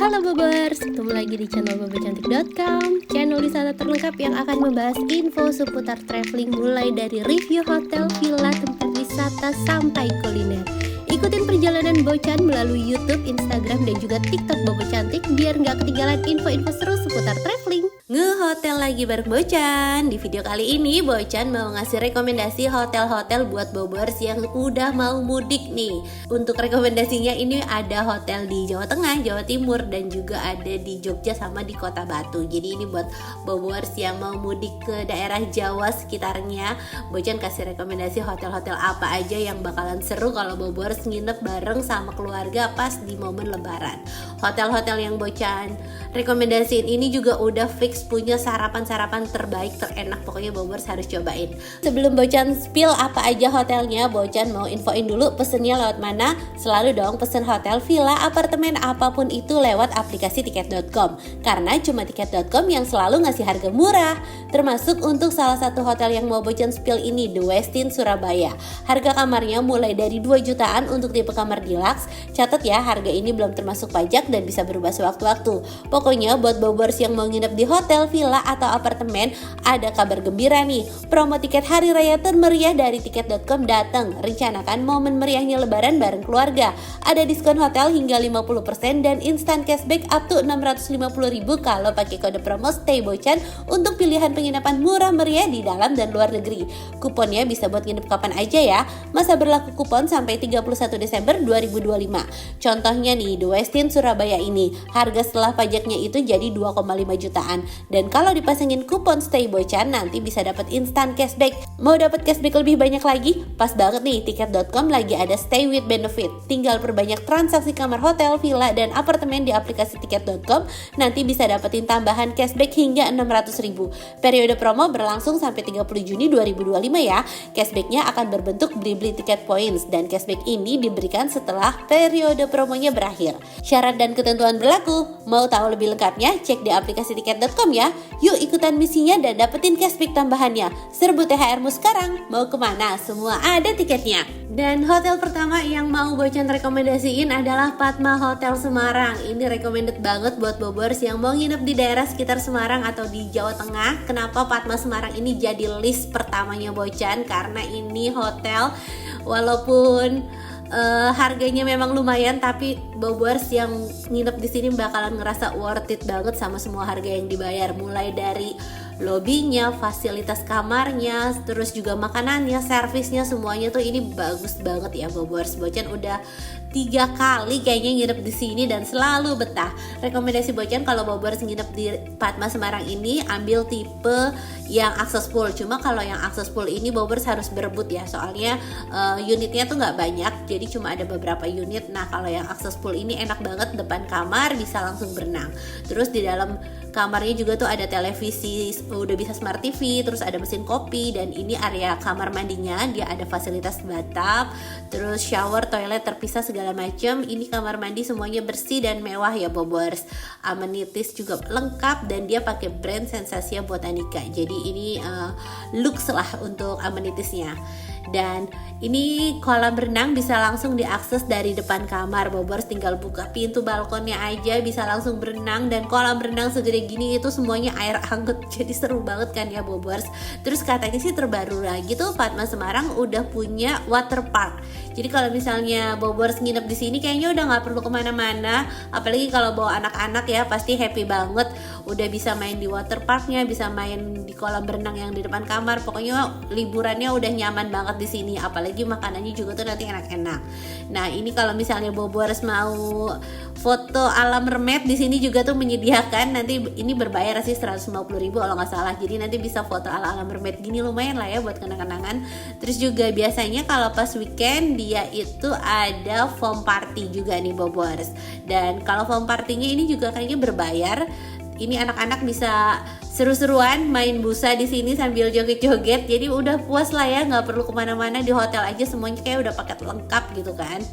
Halo Bobers, ketemu lagi di channel bobocantik.com, channel wisata terlengkap yang akan membahas info seputar traveling mulai dari review hotel, villa, tempat wisata sampai kuliner. Ikutin perjalanan Bocan melalui YouTube, Instagram, dan juga TikTok Bobo Cantik biar nggak ketinggalan info-info seru seputar traveling. Ngehotel lagi bareng Bocan. Di video kali ini Bocan mau ngasih rekomendasi hotel-hotel buat Bobers yang udah mau mudik nih. Untuk rekomendasinya ini ada hotel di Jawa Tengah, Jawa Timur, dan juga ada di Jogja sama di Kota Batu. Jadi ini buat Bobers yang mau mudik ke daerah Jawa sekitarnya. Bocan kasih rekomendasi hotel-hotel apa aja yang bakalan seru kalau Bobers nginep bareng sama keluarga pas di momen lebaran. Hotel-hotel yang Bocan rekomendasiin ini juga udah fix punya sarapan-sarapan terbaik, terenak, pokoknya Bobers harus cobain. Sebelum Bocan spill apa aja hotelnya, Bocan mau infoin dulu pesennya lewat mana. Selalu dong pesen hotel, villa, apartemen, apapun itu lewat aplikasi tiket.com, karena cuma tiket.com yang selalu ngasih harga murah. Termasuk untuk salah satu hotel yang mau Bocan spill ini, The Westin Surabaya. Harga kamarnya mulai dari 2 jutaan untuk tipe kamar deluxe. Catat ya, harga ini belum termasuk pajak dan bisa berubah sewaktu-waktu. Pokoknya buat Bobers yang mau nginep di hotel, villa, atau apartemen, ada kabar gembira nih. Promo tiket hari raya termeriah dari tiket.com datang. Rencanakan momen meriahnya lebaran bareng keluarga. Ada diskon hotel hingga 50% dan instant cashback up to 650.000 kalau pakai kode promo Stay Bocan untuk pilihan penginapan murah meriah di dalam dan luar negeri. Kuponnya bisa buat nginep kapan aja ya. Masa berlaku kupon sampai 31 Desember 2025. Contohnya nih, The Westin Surabaya ini, harga setelah pajaknya itu jadi 2,5 jutaan. Dan kalau dipasangin kupon Stay Bocan nanti bisa dapat instant cashback. Mau dapat cashback lebih banyak lagi? Pas banget nih, tiket.com lagi ada Stay with Benefit. Tinggal perbanyak transaksi kamar hotel, villa, dan apartemen di aplikasi tiket.com, nanti bisa dapetin tambahan cashback hingga 600.000. Periode promo berlangsung sampai 30 Juni 2025 ya. Cashbacknya akan berbentuk beli tiket points dan cashback ini diberikan setelah periode promonya berakhir. Syarat dan ketentuan berlaku. Mau tahu lebih lengkapnya? Cek di aplikasi tiket.com ya. Yuk ikutan misinya dan dapetin cashback tambahannya. Serbu THR-mu sekarang. Mau kemana? Semua ada tiketnya. Dan hotel pertama yang mau Bocan rekomendasiin adalah Padma Hotel Semarang. Ini recommended banget buat Bobers yang mau nginep di daerah sekitar Semarang atau di Jawa Tengah. Kenapa Padma Semarang ini jadi list pertamanya Bocan? Karena ini hotel walaupun harganya memang lumayan, tapi Bobers yang nginep di sini bakalan ngerasa worth it banget sama semua harga yang dibayar, mulai dari lobbynya, fasilitas kamarnya, terus juga makanannya, servisnya, semuanya tuh ini bagus banget ya Bobers. Bocan udah 3 kali kayaknya nginep di sini dan selalu betah. Rekomendasi Bocan kalau Bobers nginep di Padma Semarang ini ambil tipe yang akses full. Cuma kalau yang akses full ini Bobers harus berebut ya, soalnya unitnya tuh nggak banyak, jadi cuma ada beberapa unit. Nah kalau yang akses full ini enak banget, depan kamar bisa langsung berenang. Terus di dalam kamarnya juga tuh ada televisi, udah bisa smart TV, terus ada mesin kopi, dan ini area kamar mandinya dia ada fasilitas bathtub, terus shower, toilet terpisah segala macam. Ini kamar mandi semuanya bersih dan mewah ya Bobers. Amenities juga lengkap dan dia pakai brand Sensasia Botanica. Jadi ini lux lah untuk amenitiesnya. Dan ini kolam renang bisa langsung diakses dari depan kamar. Bobers tinggal buka pintu balkonnya aja bisa langsung berenang, dan kolam renang segede gini itu semuanya air hangat. Jadi seru banget kan ya Bobers. Terus katanya sih terbaru lagi tuh Padma Semarang udah punya water park. Jadi kalau misalnya Bobers nginep di sini kayaknya udah nggak perlu kemana-mana. Apalagi kalau bawa anak-anak ya pasti happy banget. Udah bisa main di water parknya, bisa main di kolam renang yang di depan kamar. Pokoknya liburannya udah nyaman banget di sini. Apalagi makanannya juga tuh nanti enak-enak. Nah ini kalau misalnya Bobers mau foto ala mermaid, di sini juga tuh menyediakan. Nanti ini berbayar sih 150.000 kalau nggak salah. Jadi nanti bisa foto ala mermaid gini, lumayan lah ya buat kenang-kenangan. Terus juga biasanya kalau pas weekend dia itu ada foam party juga nih Bobers. Dan kalau foam partinya ini juga kayaknya berbayar. Ini anak-anak bisa seru-seruan main busa di sini sambil joget-joget. Jadi udah puas lah ya, nggak perlu kemana-mana, di hotel aja semuanya kayak udah paket lengkap gitu kan.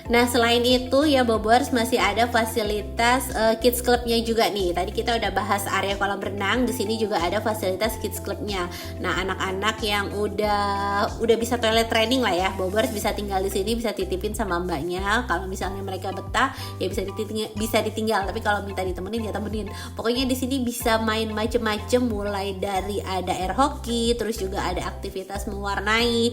Nah selain itu ya Bobers masih ada fasilitas kids clubnya juga nih. Tadi kita udah bahas area kolam renang, di sini juga ada fasilitas kids clubnya. Nah anak-anak yang udah bisa toilet training lah ya, Bobers bisa tinggal di sini, bisa titipin sama mbaknya. Kalau misalnya mereka betah ya bisa ditinggal. Tapi kalau minta ditemenin ya temenin. Pokoknya di sini bisa main macem-macem, mulai dari ada air hoki, terus juga ada aktivitas mewarnai.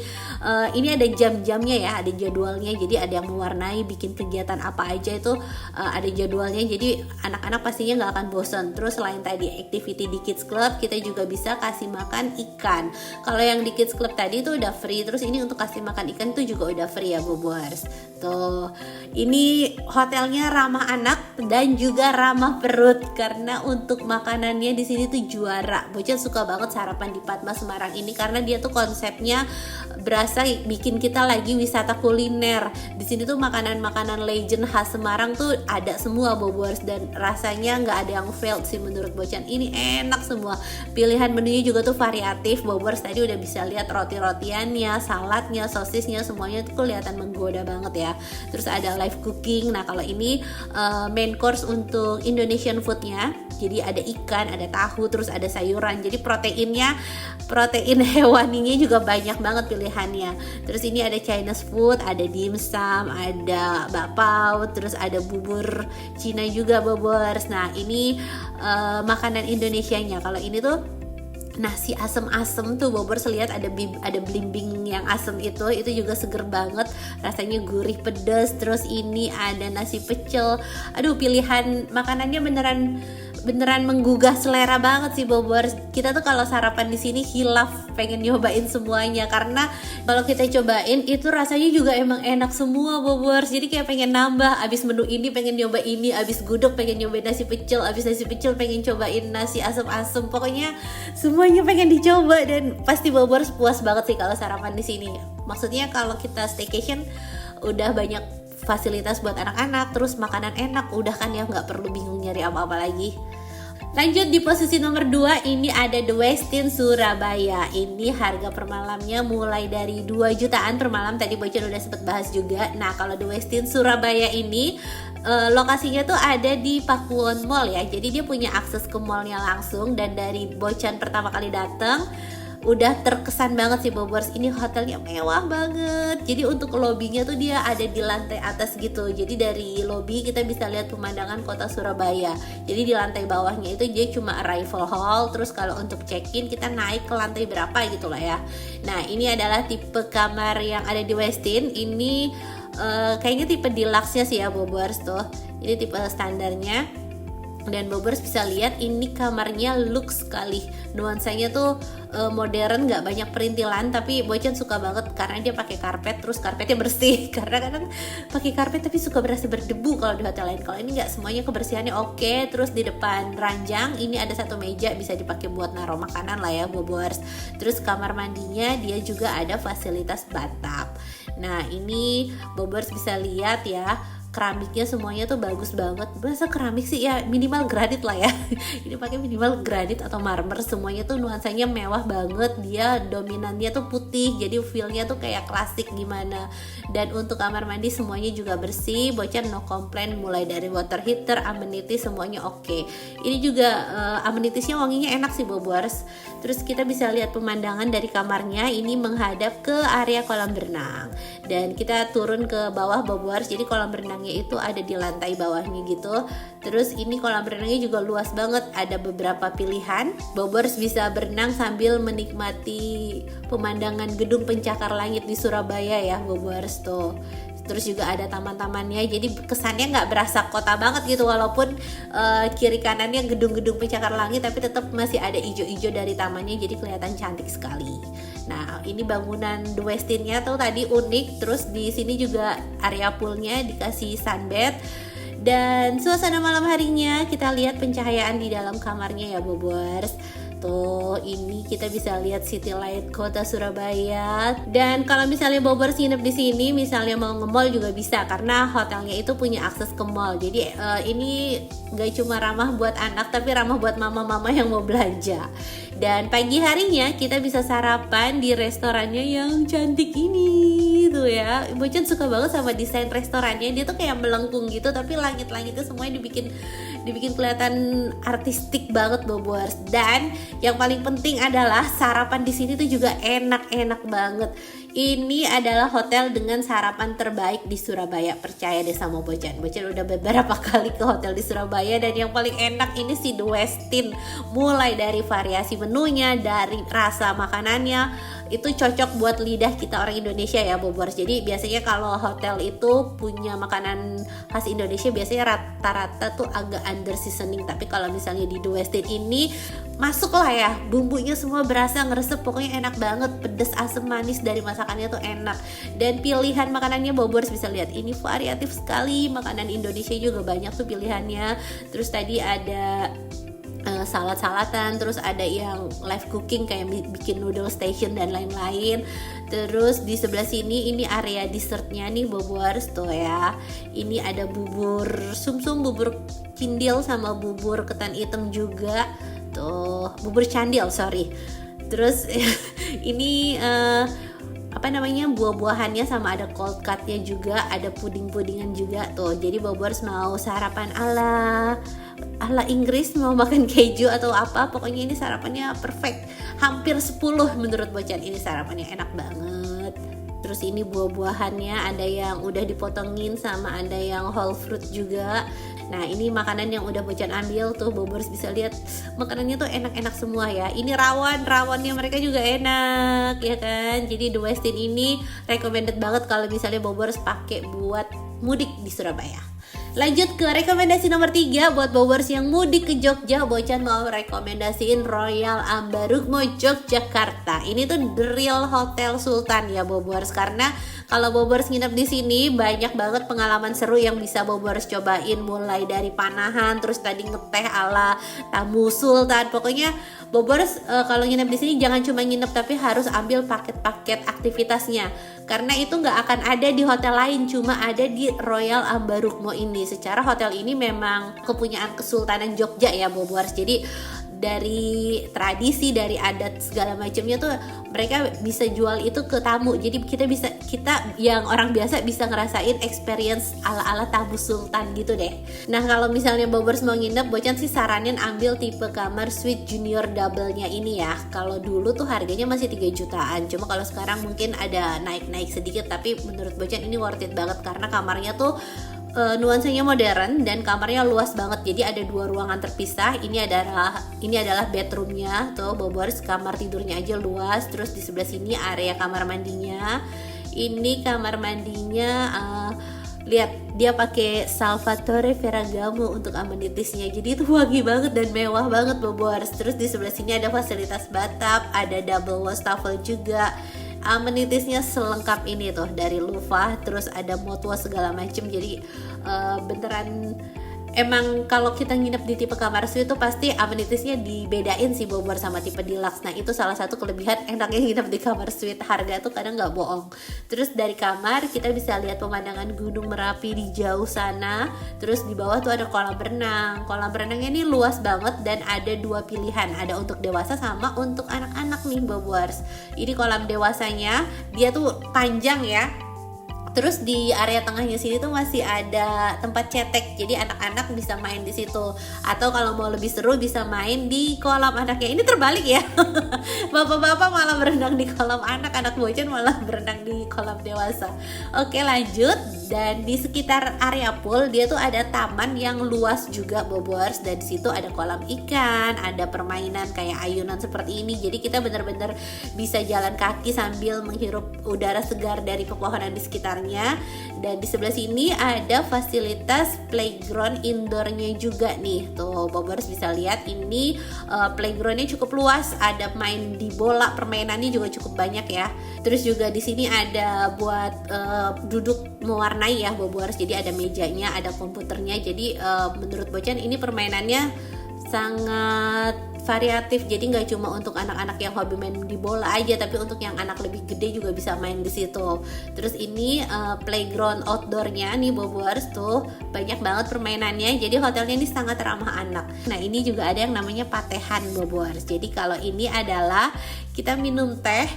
Ini ada jam-jamnya ya, ada jadwalnya. Jadi ada yang mewarnai, bikin kegiatan apa aja itu ada jadwalnya. Jadi anak-anak pastinya nggak akan bosan. Terus selain tadi activity di kids club, kita juga bisa kasih makan ikan. Kalau yang di kids club tadi itu udah free. Terus ini untuk kasih makan ikan itu juga udah free ya Bobers. Tuh, ini hotelnya ramah anak dan juga ramah perut karena untuk makanannya di sini tuh juara. Bocah suka banget sarapan di Padma Semarang ini karena dia tuh konsepnya berasa bikin kita lagi wisata kuliner. Di sini tuh makanan-makanan legend khas Semarang tuh ada semua Bobers, dan rasanya nggak ada yang failed sih menurut Bocan. Ini enak semua. Pilihan menunya juga tuh variatif Bobers. Tadi udah bisa lihat roti-rotiannya, saladnya, sosisnya, semuanya tuh kelihatan menggoda banget ya. Terus ada live cooking. Nah kalau ini main course untuk Indonesian foodnya. Jadi ada ikan, ada tahu, terus ada sayuran. Jadi protein hewaninya juga banyak banget pilihannya. Terus ini ada Chinese food, ada dimsum, ada bakpao, terus ada bubur Cina juga Bobers. Nah ini makanan Indonesianya. Kalau ini tuh nasi asem-asem tuh Bobers, lihat ada blimbing yang asem itu juga seger banget, rasanya gurih pedas. Terus ini ada nasi pecel. Aduh pilihan makanannya beneran menggugah selera banget sih Bobers. Kita tuh kalau sarapan di sini hilaf pengen nyobain semuanya karena kalau kita cobain itu rasanya juga emang enak semua Bobers. Jadi kayak pengen nambah, abis menu ini pengen nyoba ini, abis gudeg pengen nyobain nasi pecel, abis nasi pecel pengen cobain nasi asem-asem. Pokoknya semuanya pengen dicoba dan pasti Bobers puas banget sih kalau sarapan di sini. Maksudnya kalau kita staycation udah banyak fasilitas buat anak-anak, terus makanan enak, udah kan ya nggak perlu bingung nyari apa-apa lagi. Lanjut di posisi nomor 2 ini ada The Westin Surabaya. Ini harga per malamnya mulai dari 2 jutaan per malam. Tadi Bocan udah sempet bahas juga. Nah kalau The Westin Surabaya ini lokasinya tuh ada di Pakuwon Mall ya. Jadi dia punya akses ke mallnya langsung. Dan dari Bocan pertama kali dateng udah terkesan banget sih Bobers. Ini hotelnya mewah banget. Jadi untuk lobbynya tuh dia ada di lantai atas gitu. Jadi dari lobby kita bisa lihat pemandangan kota Surabaya. Jadi di lantai bawahnya itu dia cuma arrival hall. Terus kalau untuk check-in kita naik ke lantai berapa gitu lah ya. Nah ini adalah tipe kamar yang ada di Westin. Ini kayaknya tipe deluxe-nya sih ya Bobers tuh. Ini tipe standarnya. Dan Bobers bisa lihat ini kamarnya lux sekali, nuansanya tuh modern, nggak banyak perintilan, tapi Bocan suka banget karena dia pakai karpet, terus karpetnya bersih. Karena kadang pakai karpet tapi suka berasa berdebu kalau di hotel lain. Kalau ini nggak, semuanya kebersihannya oke. Terus di depan ranjang ini ada satu meja bisa dipakai buat naruh makanan lah ya Bobers. Terus kamar mandinya dia juga ada fasilitas bathtub. Nah ini Bobers bisa lihat ya, keramiknya semuanya tuh bagus banget. Bahasa keramik sih ya minimal granit lah ya. Ini pakai minimal granit atau marmer, semuanya tuh nuansanya mewah banget. Dia dominannya tuh putih, jadi feel-nya tuh kayak klasik gimana. Dan untuk kamar mandi semuanya juga bersih. Bocan no complain, mulai dari water heater, amenities semuanya oke. Ini juga amenitiesnya wanginya enak sih Bobers. Terus kita bisa lihat pemandangan dari kamarnya, ini menghadap ke area kolam berenang. Dan kita turun ke bawah Bobers. Jadi kolam berenang itu ada di lantai bawahnya gitu. Terus ini kolam renangnya juga luas banget, ada beberapa pilihan. Bobers bisa berenang sambil menikmati pemandangan gedung pencakar langit di Surabaya ya Bobers tuh. Terus juga ada taman-tamannya, jadi kesannya nggak berasa kota banget gitu, walaupun kiri kanannya gedung-gedung pencakar langit, tapi tetap masih ada ijo-ijo dari tamannya, jadi kelihatan cantik sekali. Nah ini bangunan The Westin-nya tuh tadi unik. Terus di sini juga area poolnya dikasih sunbed. Dan suasana malam harinya kita lihat pencahayaan di dalam kamarnya ya Bobers. Tuh ini kita bisa lihat city light kota Surabaya. Dan kalau misalnya Bobers nginep di sini, misalnya mau nge-mall juga bisa karena hotelnya itu punya akses ke mall. Jadi ini gak cuma ramah buat anak tapi ramah buat mama-mama yang mau belanja. Dan pagi harinya kita bisa sarapan di restorannya yang cantik ini tuh ya. Bocan suka banget sama desain restorannya, dia tuh kayak melengkung gitu tapi langit-langitnya semuanya dibikin kelihatan artistik banget Bobors. Dan yang paling penting adalah sarapan di sini tuh juga enak-enak banget. Ini adalah hotel dengan sarapan terbaik di Surabaya, percaya deh sama Bocan. Bocan udah beberapa kali ke hotel di Surabaya dan yang paling enak ini si The Westin. Mulai dari variasi menunya, dari rasa makanannya, itu cocok buat lidah kita orang Indonesia ya Bobors. Jadi biasanya kalau hotel itu punya makanan khas Indonesia biasanya rata-rata tuh agak under seasoning. Tapi kalau misalnya di The Westin ini masuk lah ya, bumbunya semua berasa ngeresep, pokoknya enak banget, pedes, asam, manis dari masakannya tuh enak. Dan pilihan makanannya Bobors bisa lihat ini variatif sekali, makanan Indonesia juga banyak tuh pilihannya. Terus tadi ada salad-saladan, terus ada yang live cooking kayak bikin noodle station dan lain-lain. Terus di sebelah sini ini area dessertnya nih Bobors tuh ya. Ini ada bubur sumsum, bubur cindil sama bubur ketan hitam juga. Tuh, bubur candil, sorry. Terus ini buah-buahannya sama ada cold cutnya juga, ada puding-pudingan juga tuh. Jadi Bobors mau sarapan ala Inggris, mau makan keju atau apa, pokoknya ini sarapannya perfect. Hampir 10 menurut Bocan, ini sarapannya enak banget. Terus ini buah-buahannya ada yang udah dipotongin sama ada yang whole fruit juga. Nah ini makanan yang udah Bocan ambil tuh Bobors bisa lihat makanannya tuh enak-enak semua ya. Ini rawannya mereka juga enak ya kan. Jadi The Westin ini recommended banget kalau misalnya Bobors pakai buat mudik di Surabaya. Lanjut ke rekomendasi nomor 3 buat Bobors yang mudik ke Jogja. Bocan mau rekomendasiin Royal Ambarukmo Yogyakarta. Ini tuh the real hotel sultan ya Bobors, karena kalau Bobors nginep di sini banyak banget pengalaman seru yang bisa Bobors cobain, mulai dari panahan, terus tadi ngeteh ala tamu sultan. Pokoknya Bobors kalau nginep di sini jangan cuma nginep tapi harus ambil paket-paket aktivitasnya, karena itu nggak akan ada di hotel lain, cuma ada di Royal Ambarukmo ini. Secara hotel ini memang kepunyaan Kesultanan Jogja ya Bobors. Jadi dari tradisi, dari adat segala macamnya tuh mereka bisa jual itu ke tamu. Jadi kita yang orang biasa bisa ngerasain experience ala-ala tamu sultan gitu deh. Nah kalau misalnya Bobors mau nginep, Bocan sih saranin ambil tipe kamar suite junior double-nya ini ya. Kalau dulu tuh harganya masih 3 jutaan, cuma kalau sekarang mungkin ada naik-naik sedikit, tapi menurut Bocan ini worth it banget karena kamarnya tuh nuansanya modern dan kamarnya luas banget. Jadi ada 2 ruangan terpisah. Ini adalah bedroomnya tuh Bobors, kamar tidurnya aja luas. Terus di sebelah sini area kamar mandinya. Ini kamar mandinya lihat dia pakai Salvatore Ferragamo untuk amenitisnya. Jadi itu wangi banget dan mewah banget Bobors. Terus di sebelah sini ada fasilitas bathtub, ada double wastafel juga. Amenitisnya selengkap ini tuh, dari loofah, terus ada mouthwash segala macem. Jadi beneran emang kalau kita nginep di tipe kamar suite itu pasti amenitisnya dibedain sih Bobor sama tipe deluxe. Nah itu salah satu kelebihan enaknya nginep di kamar suite, harga tuh kadang nggak bohong. Terus dari kamar kita bisa lihat pemandangan Gunung Merapi di jauh sana. Terus di bawah tuh ada kolam renang. Kolam renangnya ini luas banget dan ada 2 pilihan, ada untuk dewasa sama untuk anak-anak nih Bobors. Ini kolam dewasanya dia tuh panjang ya. Terus di area tengahnya sini tuh masih ada tempat cetek, jadi anak-anak bisa main di situ. Atau kalau mau lebih seru bisa main di kolam anaknya. Ini terbalik ya, bapak-bapak malah berenang di kolam anak, anak Bocan malah berenang di kolam dewasa. Oke lanjut, dan di sekitar area pool dia tuh ada taman yang luas juga Bobors, dan di situ ada kolam ikan, ada permainan kayak ayunan seperti ini. Jadi kita benar-benar bisa jalan kaki sambil menghirup udara segar dari pepohonan di sekitarnya. Dan di sebelah sini ada fasilitas playground indoornya juga nih. Tuh Bobors bisa lihat ini playgroundnya cukup luas, ada main di bola, permainannya juga cukup banyak ya. Terus juga di sini ada buat duduk mewarnai ya Bobors. Jadi ada mejanya, ada komputernya. Jadi menurut Bocan ini permainannya sangat variatif, jadi nggak cuma untuk anak-anak yang hobi main di bola aja, tapi untuk yang anak lebih gede juga bisa main di situ. Terus ini playground outdoornya nih Bobers, tuh banyak banget permainannya, jadi hotelnya ini sangat ramah anak. Nah ini juga ada yang namanya patehan Bobers, jadi kalau ini adalah kita minum teh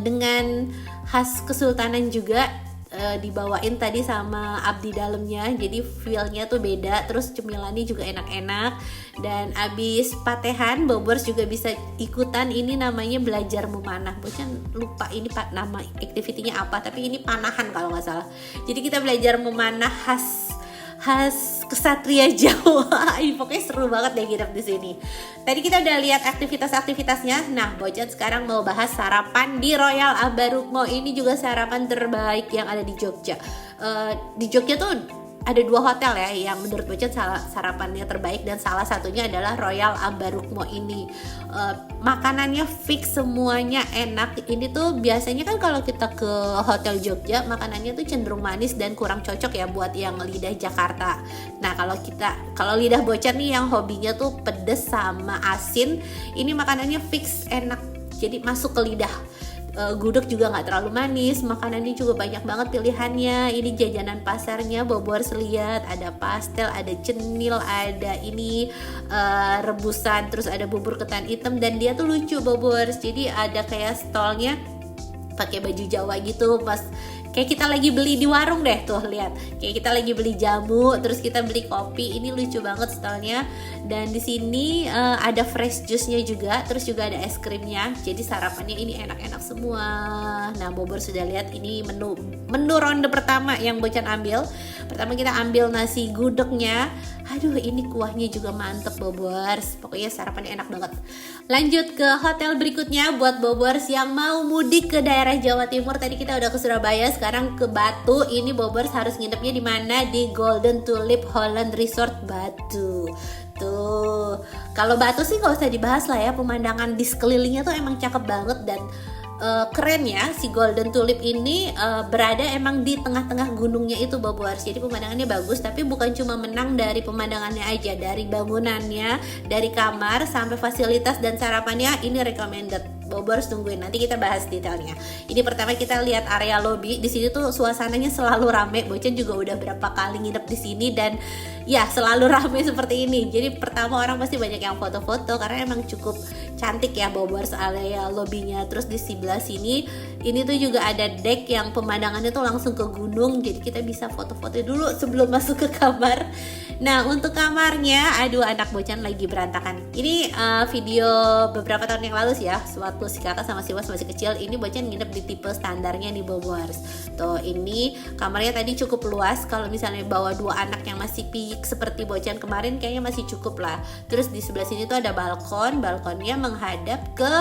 dengan khas kesultanan juga, dibawain tadi sama abdi dalamnya, jadi feelnya tuh beda, terus cemilannya juga enak-enak. Dan abis patehan Bobers juga bisa ikutan, ini namanya belajar memanah, bocah lupa ini nama aktivitinya apa, tapi ini panahan kalau nggak salah. Jadi kita belajar memanah khas kesatria Jawa. Ini pokoknya seru banget deh nginep di sini. Tadi kita udah lihat aktivitas-aktivitasnya. Nah, Bocan sekarang mau bahas sarapan di Royal Ambarukmo. Ini juga sarapan terbaik yang ada di Jogja. Di Jogja tuh ada 2 hotel ya yang menurut Bocan sarapannya terbaik, dan salah satunya adalah Royal Ambarukmo ini. Makanannya fix, semuanya enak. Ini tuh biasanya kan kalau kita ke hotel Jogja makanannya tuh cenderung manis dan kurang cocok ya buat yang lidah Jakarta. Nah kalau lidah Bocan nih yang hobinya tuh pedes sama asin, ini makanannya fix enak, jadi masuk ke lidah. Gudeg juga nggak terlalu manis, makanannya juga banyak banget pilihannya. Ini jajanan pasarnya Bobers, lihat ada pastel, ada cenil, ada ini rebusan, terus ada bubur ketan hitam, dan dia tuh lucu Bobers. Jadi ada kayak stolnya pakai baju Jawa gitu, pas kayak kita lagi beli di warung deh, tuh lihat kayak kita lagi beli jamu, terus kita beli kopi. Ini lucu banget stylenya. Dan di sini ada fresh juice-nya juga, terus juga ada es krimnya. Jadi sarapannya ini enak-enak semua. Nah Bobor sudah lihat ini menu ronde pertama yang Bocan ambil. Pertama kita ambil nasi gudegnya. Aduh ini kuahnya juga mantep Bobors. Pokoknya sarapannya enak banget. Lanjut ke hotel berikutnya buat Bobors yang mau mudik ke daerah Jawa Timur. Tadi kita udah ke Surabaya, sekarang ke Batu. Ini Bobors harus nginepnya di mana? Di Golden Tulip Holland Resort Batu. Tuh, kalau Batu sih nggak usah dibahas lah ya, pemandangan di sekelilingnya tuh emang cakep banget. Dan keren ya, si Golden Tulip ini berada emang di tengah-tengah gunungnya itu Bobors. Jadi pemandangannya bagus, tapi bukan cuma menang dari pemandangannya aja, dari bangunannya, dari kamar sampai fasilitas dan sarapannya ini recommended. Bobors tungguin, nanti kita bahas detailnya. Ini pertama kita lihat area lobby. Di sini tuh suasananya selalu rame. Bocan juga udah berapa kali nginep di sini dan ya selalu rame seperti ini. Jadi pertama orang pasti banyak yang foto-foto karena emang cukup cantik ya Bobors area lobbynya. Terus di sebelah sini ini tuh juga ada deck yang pemandangannya tuh langsung ke gunung. Jadi kita bisa foto-foto dulu sebelum masuk ke kamar. Nah untuk kamarnya, aduh anak Bocan lagi berantakan. Ini video beberapa tahun yang lalu sih ya, waktu si kakak sama si Was masih kecil. Ini Bocan nginep di tipe standarnya nih Bobors. Tuh ini kamarnya tadi cukup luas. Kalau misalnya bawa 2 anak yang masih piik seperti Bocan kemarin kayaknya masih cukup lah. Terus di sebelah sini tuh ada balkon. Balkonnya menghadap ke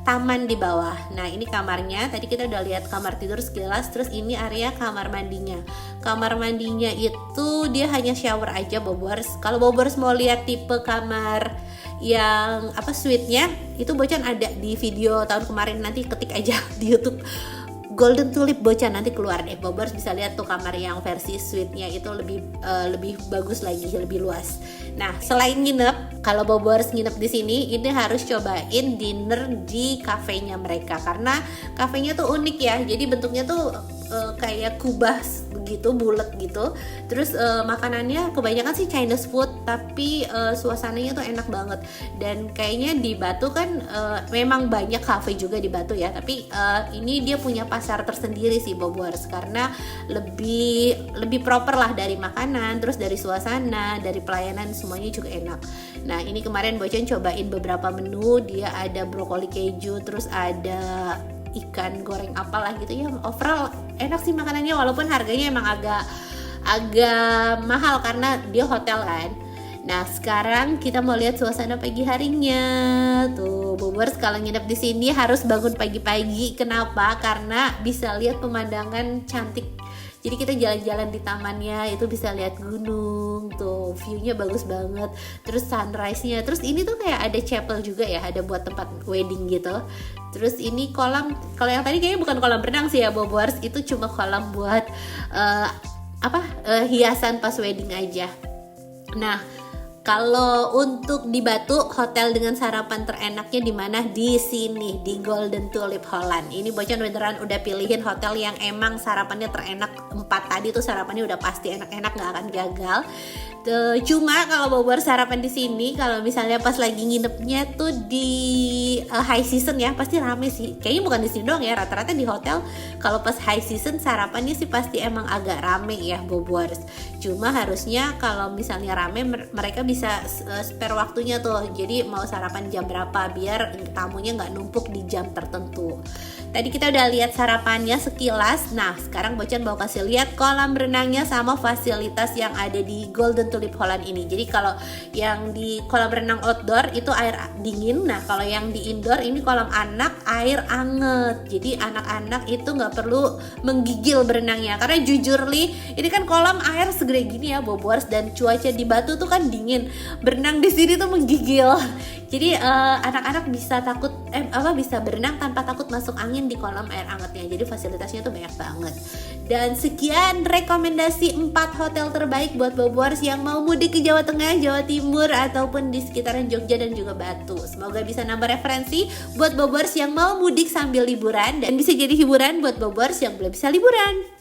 taman di bawah. Nah ini kamarnya, tadi kita udah lihat kamar tidur sekilas. Terus ini area kamar mandinya. Kamar mandinya itu dia hanya shower aja Bobors. Kalau Bobors mau lihat tipe kamar yang suite-nya itu Bocan ada di video tahun kemarin, nanti ketik aja di YouTube Golden Tulip Bocan, nanti keluar deh. Bobors bisa lihat tuh kamar yang versi suite-nya itu lebih bagus lagi, lebih luas. Nah, selain nginep, kalau Bobors nginep di sini, ini harus cobain dinner di kafenya mereka karena kafenya tuh unik ya. Jadi bentuknya tuh kayak kubah gitu, bulat gitu. Terus makanannya kebanyakan sih Chinese food, tapi suasananya tuh enak banget. Dan kayaknya di Batu kan memang banyak cafe juga di Batu ya, tapi ini dia punya pasar tersendiri sih Bobors karena lebih proper lah, dari makanan, terus dari suasana, dari pelayanan, semuanya juga enak. Nah ini kemarin Bocan cobain beberapa menu, dia ada brokoli keju, terus ada ikan goreng apalah gitu ya. Overall enak sih makanannya, walaupun harganya emang agak mahal karena dia hotel kan. Nah sekarang kita mau lihat suasana pagi harinya. Tuh Bobors kalau nginep di sini harus bangun pagi-pagi. Kenapa? Karena bisa lihat pemandangan cantik. Jadi kita jalan-jalan di tamannya itu bisa lihat gunung, tuh view-nya bagus banget. Terus sunrise-nya, terus ini tuh kayak ada chapel juga ya, ada buat tempat wedding gitu. Terus ini kolam, kalau yang tadi kayaknya bukan kolam renang sih ya Bobors, itu cuma kolam buat hiasan pas wedding aja. Nah Kalau untuk di Batu, hotel dengan sarapan terenaknya di mana? Di sini, di Golden Tulip Holland. Ini Bocan beneran udah pilihin hotel yang emang sarapannya terenak. 4 tadi tuh sarapannya udah pasti enak-enak, nggak akan gagal. Cuma kalau Bobor sarapan di sini, kalau misalnya pas lagi nginepnya tuh di high season ya, pasti rame sih. Kayaknya bukan di sini doang ya, rata-rata di hotel kalau pas high season sarapannya sih pasti emang agak rame ya Bobor. Cuma harusnya kalau misalnya rame mereka bisa spare waktunya tuh. Jadi mau sarapan jam berapa biar tamunya nggak numpuk di jam tertentu. Tadi kita udah lihat sarapannya sekilas. Nah, sekarang Bocan mau kasih lihat kolam renangnya sama fasilitas yang ada di Golden Tulip Holland ini. Jadi kalau yang di kolam renang outdoor itu air dingin. Nah, kalau yang di indoor ini kolam anak air anget. Jadi anak-anak itu nggak perlu menggigil berenangnya. Karena jujur li, ini kan kolam air segede gini ya Bobors, dan cuaca di Batu tuh kan dingin. Berenang di sini tuh menggigil. Jadi anak-anak bisa bisa berenang tanpa takut masuk angin di kolam air angetnya. Jadi fasilitasnya tuh banyak banget. Dan sekian rekomendasi 4 hotel terbaik buat Bobors yang mau mudik ke Jawa Tengah, Jawa Timur ataupun di sekitaran Jogja dan juga Batu. Semoga bisa nambah referensi buat Bobors yang mau mudik sambil liburan dan bisa jadi hiburan buat Bobors yang belum bisa liburan.